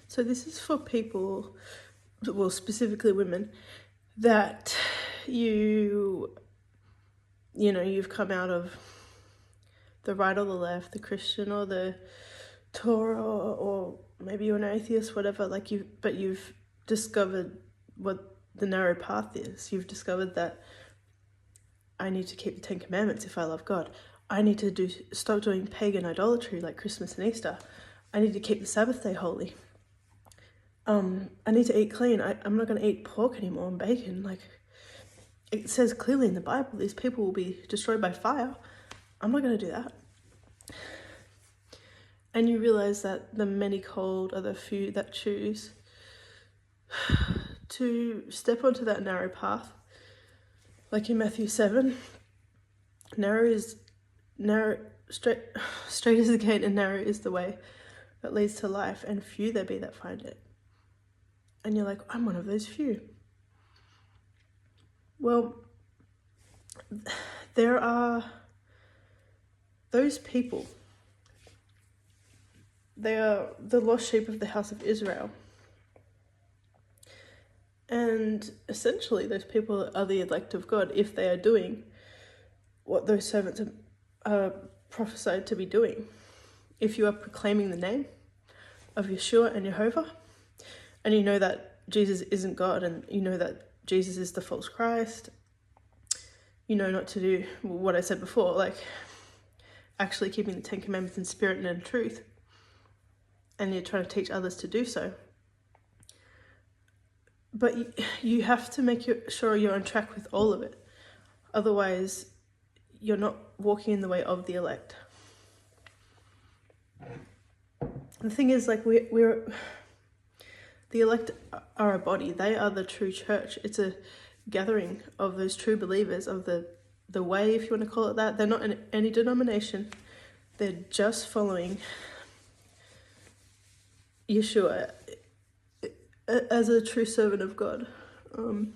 So this is for people, well, specifically women, that you've come out of the right or the left, the Christian or the Torah, or maybe you're an atheist, whatever, but you've discovered what the narrow path is. You've discovered that I need to keep the 10 Commandments if I love God. I need to stop doing pagan idolatry like Christmas and Easter. I need to keep the Sabbath day holy. I need to eat clean. I'm not going to eat pork anymore and bacon. Like, it says clearly in the Bible, these people will be destroyed by fire. I'm not going to do that. And you realize that the many called are the few that choose to step onto that narrow path. Like in Matthew 7, straight is the gate and narrow is the way that leads to life, and few there be that find it. And you're like, I'm one of those few. Well, there are those people. They are the lost sheep of the house of Israel. And essentially, those people are the elect of God if they are doing what those servants are prophesied to be doing. If you are proclaiming the name of Yeshua and Jehovah, and you know that Jesus isn't God, and you know that Jesus is the false Christ, you know not to do what I said before, like actually keeping the 10 Commandments in spirit and in truth, and you're trying to teach others to do so. But you have to make sure you're on track with all of it. Otherwise, you're not walking in the way of the elect. The thing is, like, we're the elect are a body. They are the true church. It's a gathering of those true believers of the way, if you want to call it that. They're not in any denomination. They're just following Yeshua as a true servant of God. And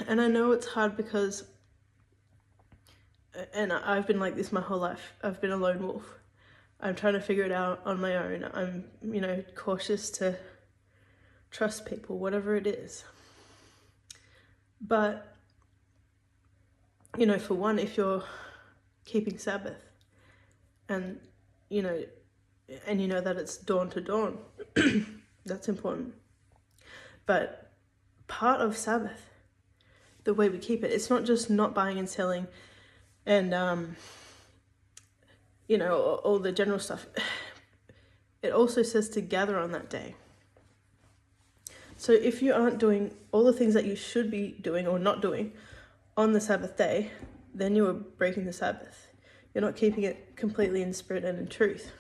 I know it's hard because, and I've been like this my whole life. I've been a lone wolf. I'm trying to figure it out on my own. I'm, cautious to trust people, whatever it is. But, for one, if you're keeping Sabbath and, and you know that it's dawn to dawn, that's important. But part of Sabbath, the way we keep it, it's not just not buying and selling and, all the general stuff. It also says to gather on that day. So if you aren't doing all the things that you should be doing or not doing on the Sabbath day, then you are breaking the Sabbath. You're not keeping it completely in spirit and in truth.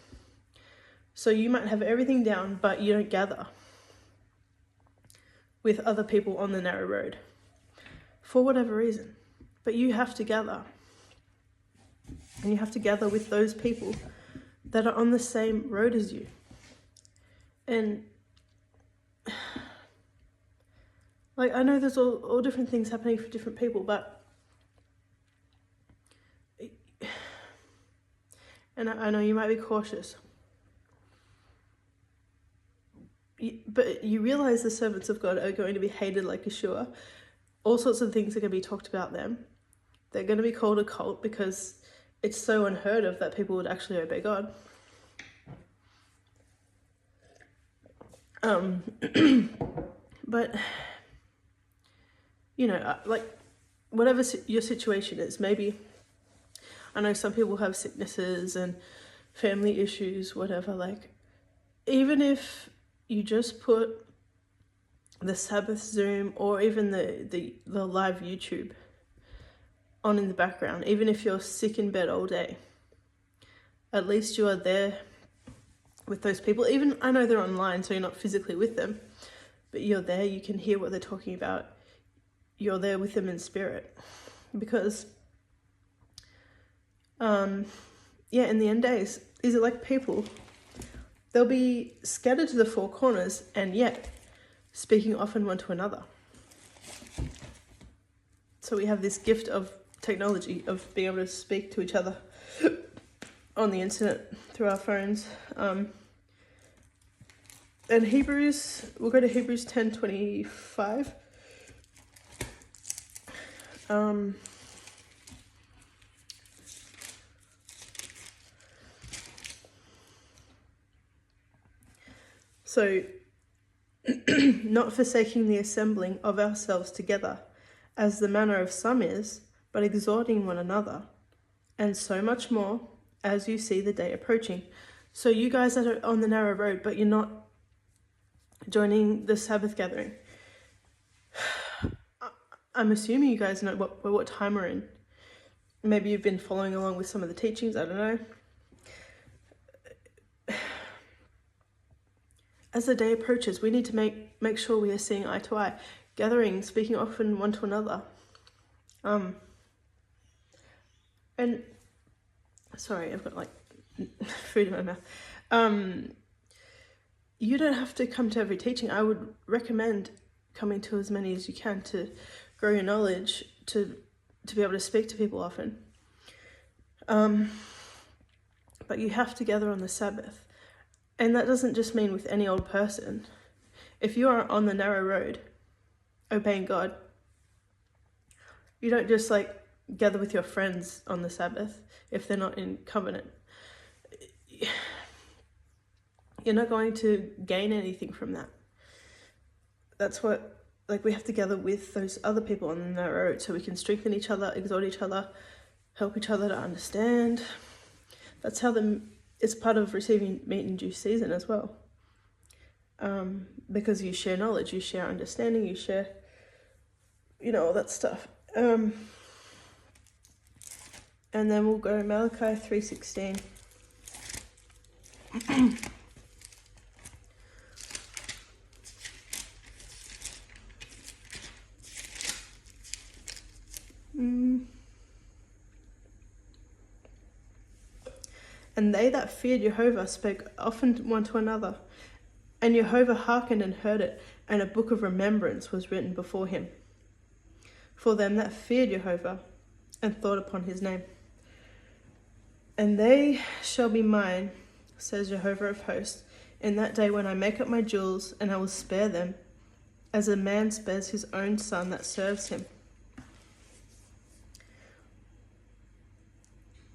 So you might have everything down, but you don't gather with other people on the narrow road for whatever reason. But you have to gather. And you have to gather with those people that are on the same road as you. And I know there's all different things happening for different people, but and I know you might be cautious. But you realize the servants of God are going to be hated like Yeshua. All sorts of things are going to be talked about them. They're going to be called a cult because it's so unheard of that people would actually obey God. But, whatever your situation is, maybe, I know some people have sicknesses and family issues, whatever, even if you just put the Sabbath Zoom or even the live YouTube on in the background, even if you're sick in bed all day, at least you are there with those people. Even, I know they're online, so you're not physically with them, but you're there, you can hear what they're talking about. You're there with them in spirit. Because, in the end days, these elect people, they'll be scattered to the four corners and yet speaking often one to another. So we have this gift of technology of being able to speak to each other on the internet through our phones. And we'll go to Hebrews 10:25. So, not forsaking the assembling of ourselves together, as the manner of some is, but exhorting one another, and so much more, as you see the day approaching. So you guys that are on the narrow road, but you're not joining the Sabbath gathering, I'm assuming you guys know what time we're in. Maybe you've been following along with some of the teachings, I don't know. As the day approaches, we need to make sure we are seeing eye to eye, gathering, speaking often one to another. And sorry, I've got like food in my mouth. You don't have to come to every teaching. I would recommend coming to as many as you can to grow your knowledge, to be able to speak to people often. But you have to gather on the Sabbath. And that doesn't just mean with any old person. If you are on the narrow road, obeying God, you don't just like gather with your friends on the Sabbath if they're not in covenant. You're not going to gain anything from that. That's what, like, we have to gather with those other people on the narrow road so we can strengthen each other, exhort each other, help each other to understand. That's how it's part of receiving meat in due season as well. Because you share knowledge, you share understanding, you share, all that stuff. And then we'll go Malachi 3:16. And they that feared Jehovah spake often one to another, and Jehovah hearkened and heard it, and a book of remembrance was written before him, for them that feared Jehovah and thought upon his name. And they shall be mine, says Jehovah of hosts, in that day when I make up my jewels, and I will spare them, as a man spares his own son that serves him.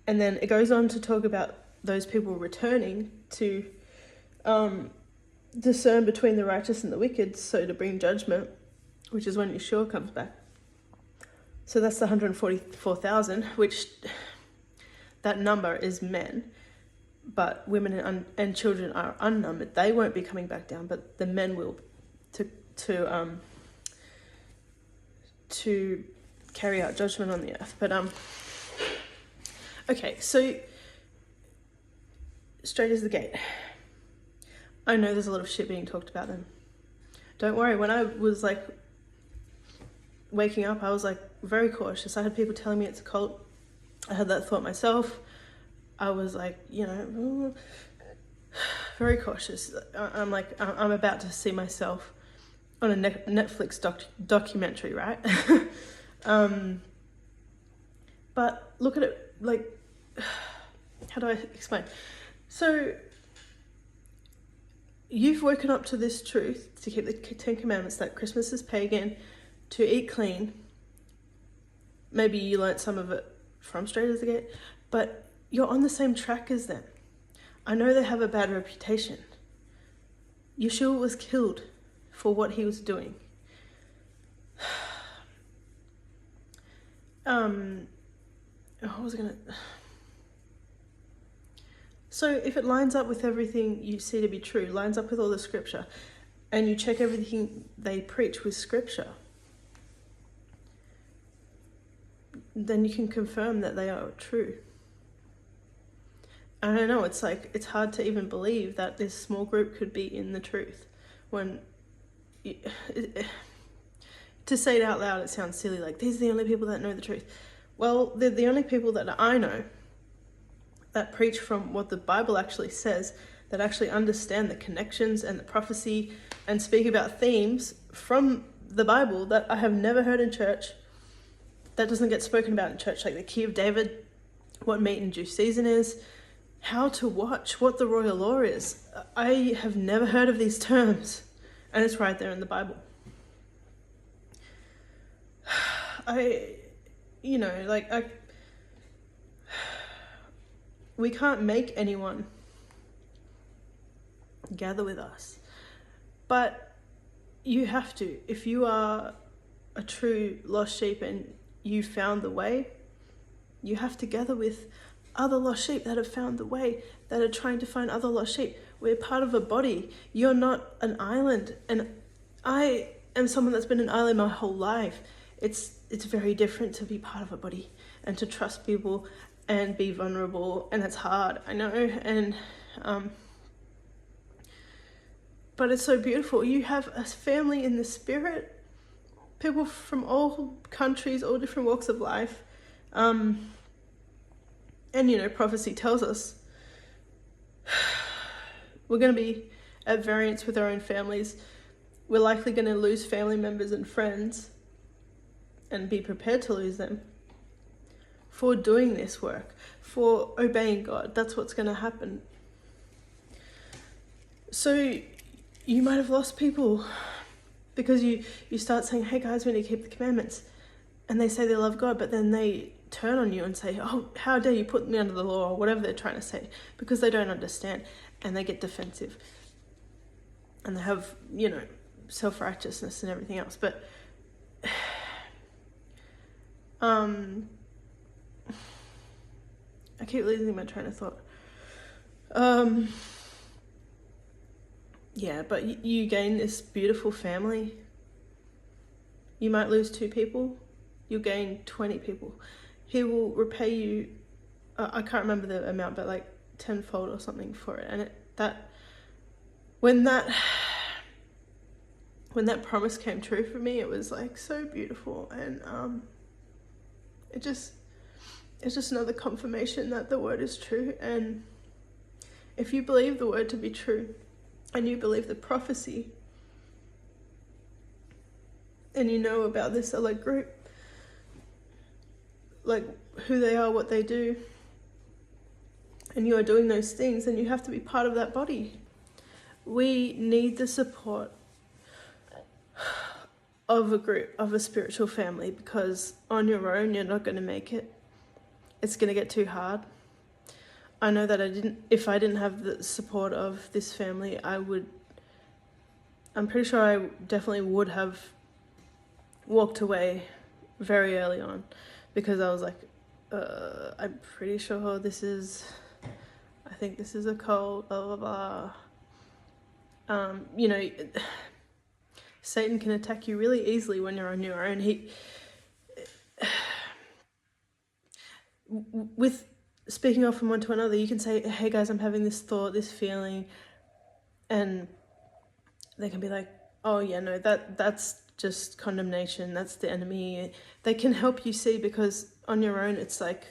And then it goes on to talk about those people returning to discern between the righteous and the wicked, so to bring judgment, which is when Yeshua comes back. So that's the 144,000, which that number is men, but women and children are unnumbered. They won't be coming back down, but the men will, to carry out judgment on the earth. But okay, so straight as the gate. I know there's a lot of shit being talked about them. Don't worry, when I was like waking up, I was like very cautious. I had people telling me it's a cult. I had that thought myself. I was like, very cautious. I'm like, I'm about to see myself on a Netflix documentary, right? But look at it, like, how do I explain? So you've woken up to this truth, to keep the 10 Commandments, that Christmas is pagan, to eat clean. Maybe you learnt some of it from Straight as the Gate, but you're on the same track as them. I know they have a bad reputation. Yeshua was killed for what he was doing. So if it lines up with everything you see to be true, lines up with all the scripture, and you check everything they preach with scripture, then you can confirm that they are true. I don't know, it's like, it's hard to even believe that this small group could be in the truth. When, to say it out loud, it sounds silly, like, these are the only people that know the truth. Well, they're the only people that I know that preach from what the Bible actually says, that actually understand the connections and the prophecy and speak about themes from the Bible that I have never heard in church, that doesn't get spoken about in church, like the key of David, what meat in due season is, how to watch, what the royal law is. I have never heard of these terms, and it's right there in the Bible. We can't make anyone gather with us, but you have to. If you are a true lost sheep and you found the way, you have to gather with other lost sheep that have found the way, that are trying to find other lost sheep. We're part of a body. You're not an island. And I am someone that's been an island my whole life. It's very different to be part of a body and to trust people and be vulnerable, and it's hard, I know, and but it's so beautiful. You have a family in the spirit, people from all countries, all different walks of life, and prophecy tells us we're going to be at variance with our own families. We're likely going to lose family members and friends, and be prepared to lose them for doing this work, for obeying God. That's what's going to happen. So you might have lost people because you start saying, hey guys, we need to keep the commandments. And they say they love God, but then they turn on you and say, oh, how dare you put me under the law, or whatever they're trying to say, because they don't understand, and they get defensive. And they have, self-righteousness and everything else. But I keep losing my train of thought. But you gain this beautiful family. You might lose 2 people. You'll gain 20 people. He will repay you, I can't remember the amount, but like tenfold or something for it. And when that promise came true for me, it was like so beautiful. And it's just another confirmation that the word is true. And if you believe the word to be true, and you believe the prophecy, and you know about this select group, like who they are, what they do, and you are doing those things, then you have to be part of that body. We need the support of a group, of a spiritual family, because on your own, you're not going to make it. It's going to get too hard. I know that if I didn't have the support of this family, I'm pretty sure I definitely would have walked away very early on, because I was like, I'm pretty sure I think this is a cult, blah, blah, blah. Satan can attack you really easily when you're on your own. With speaking off from one to another, you can say, hey guys, I'm having this thought, this feeling, and they can be like, oh yeah, no, that's just condemnation, that's the enemy. They can help you see, because on your own it's like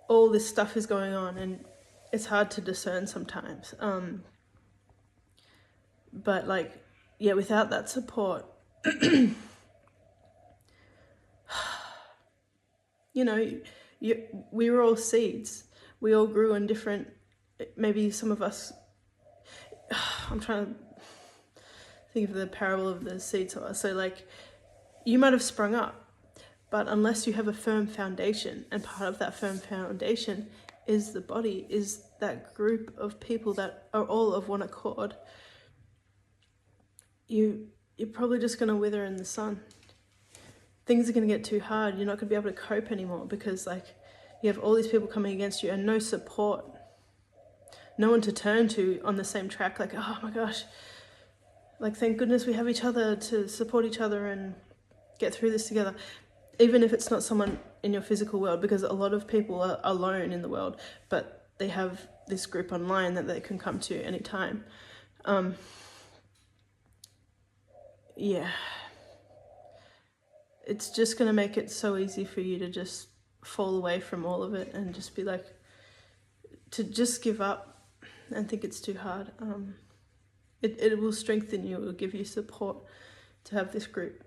all this stuff is going on and it's hard to discern sometimes. But without that support, we were all seeds. We all grew in different, maybe some of us, I'm trying to think of the parable of the seed sower. So you might have sprung up, but unless you have a firm foundation, and part of that firm foundation is the body, is that group of people that are all of one accord, you're probably just going to wither in the sun. Things are going to get too hard. You're not going to be able to cope anymore, because you have all these people coming against you and no support, no one to turn to on the same track. Oh my gosh, thank goodness we have each other to support each other and get through this together. Even if it's not someone in your physical world, because a lot of people are alone in the world, but they have this group online that they can come to anytime. It's just going to make it so easy for you to just fall away from all of it and just be to just give up and think it's too hard. It will strengthen you. It will give you support to have this group.